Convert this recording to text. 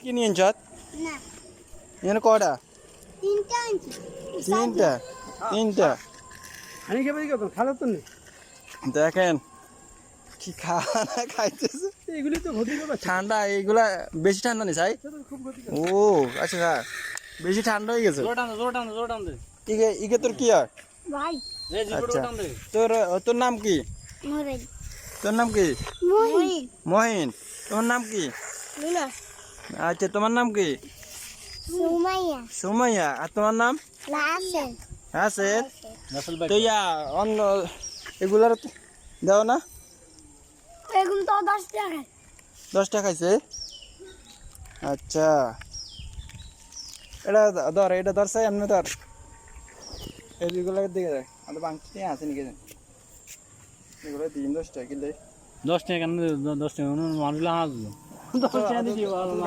কি নিয়ে আনছত না এখানে কয়টা তিনটা আনছি তিনটা তিনটা আমি খেয়ে কি করতাম খালো তো নেই দেখেন কি খানা খাইতেছে এগুলি তো ক্ষতি করবে ঠান্ডা এইগুলা বেশি ঠান্ডা নেই সাই খুব ক্ষতি ও আচ্ছা স্যার বেশি ঠান্ডা হয়ে গেছে জোর টান দে ইকে তোর কি হয় ভাই আচ্ছা তোর তোর নাম কি মরে তোর নাম কি মহিন মহিন তোমার নাম কি লুনা আচ্ছা তোমার নাম কি সুমাইয়া সুমাইয়া আর তোমার নাম লাসেন আছে তো ইয়া অন্য এগুলার দাও না এখন তো 10 টাকা 10 টাকা খাইছে আচ্ছা এটা ধর এটা ধরছে এমনি ধর এইগুলো দিকে দেখ আমাদের বাংটি আছে নাকি এগুলো দিন 10 টাকা কিনলে 10 টাকা কেন 10 টাকা মানুষ হাত 10 টাকা দিছি